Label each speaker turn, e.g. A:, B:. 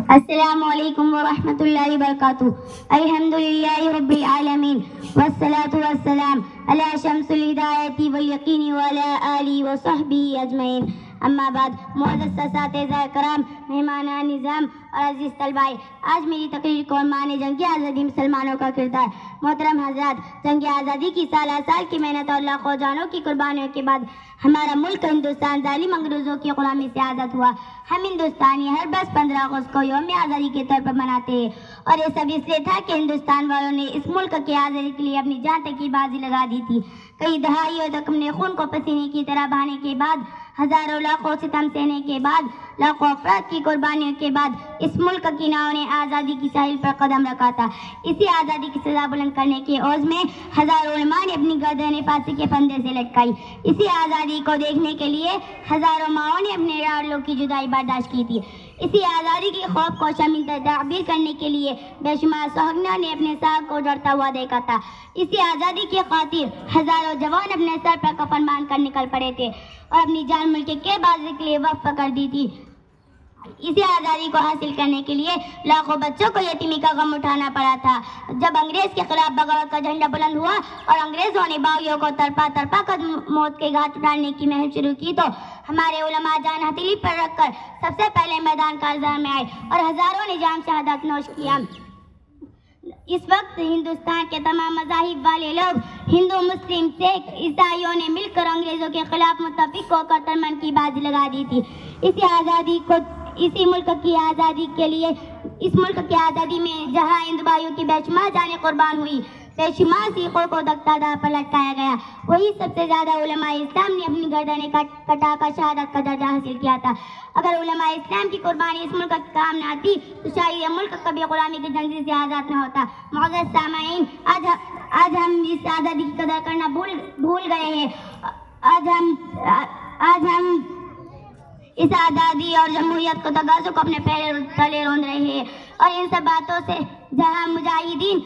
A: السلام علیکم ورحمۃ اللہ وبرکاتہ. الحمدللہ رب العالمین والصلاة والسلام علی شمس الہدایت والیقین وعلی آلہ وصحبہ اجمعین. اما بعد، معزز اساتذہ کرام، مہمانان نظام اور عزیز طلباء، آج میری تقریر کو عنوان جنگ آزادی مسلمانوں کا کردار. محترم حضرات، جنگ آزادی کی سالہ سال کی محنت اور لاکھوں جانوں کی قربانیوں کے بعد ہمارا ملک ہندوستان ظالم انگریزوں کی غلامی سے آزاد ہوا. ہم ہندوستانی ہر 15 اگست کو یوم آزادی کے طور پر مناتے ہیں، اور یہ سب اس لیے تھا کہ ہندوستان والوں نے اس ملک کی آزادی کے لیے اپنی جان تک کی بازی لگا دی تھی. کئی دہائیوں تک اپنے خون کو پسینے کی طرح بہانے کے بعد، ہزاروں لاکھوں ستم سہنے کے بعد، لاکھوں افراد کی قربانیوں کے بعد اس ملک کی ناؤں نے آزادی کی ساحل پر قدم رکھا تھا. اسی آزادی کی سزا بلند کرنے کے عوض میں ہزاروں علماء نے اپنی گردنیں پھانسی کے پھندے سے لٹکائی. اسی آزادی کو دیکھنے کے لیے ہزاروں ماؤں نے اپنے لاڈلوں کی جدائی برداشت کی تھی. اسی آزادی کی خوف کو شامل تعبیر کرنے کے لیے بے شمار سوہگنوں نے اپنے ساگ کو جڑتا ہوا دیکھا تھا. اسی آزادی کی خاطر ہزاروں جوان اپنے سر پر کفن باندھ کر نکل پڑے تھے اور اپنی جان ملک کے بازی کے لیے وقف کر دی تھی. اسی آزادی کو حاصل کرنے کے لیے لاکھوں بچوں کو یتیمی کا غم اٹھانا پڑا تھا. جب انگریز کے خلاف بغاوت کا جھنڈا بلند ہوا اور انگریزوں نے باغیوں کو تڑپا کر موت کے گھاٹ ڈالنے کی مہم شروع کی، تو ہمارے علماء جان ہتھیلی پر رکھ کر سب سے پہلے میدان کارزار میں آئے اور ہزاروں نے جام شہادت نوش کیا. اس وقت ہندوستان کے تمام مذاہب والے لوگ، ہندو، مسلم، سکھ، عیسائیوں نے مل کر انگریزوں کے خلاف متفق ہو کر ترمن کی بازی لگا دی تھی. اسی ملک کی آزادی کے لیے، اس ملک کی آزادی میں جہاں ہندو بھائیوں کی بے شمار جانیں قربان ہوئی، بے شمار سیخوں کو تختہ دار پر لٹکایا گیا، وہی سب سے زیادہ علماء اسلام نے اپنی گردنیں کٹا کر شہادت کا درجہ حاصل کیا تھا. اگر علماء اسلام کی قربانی اس ملک کے کام نہ آتی تو شاید یہ ملک کبھی غلامی کی جنزیر سے آزاد نہ ہوتا. معزز سامعین، آج ہم اس آزادی کی قدر کرنا بھول گئے ہیں. آج ہم اس آزادی اور جمہوریت کو تقاضوں کو اپنے پہلے تلے روند رہے ہیں، اور ان سب باتوں سے جہاں مجاہدین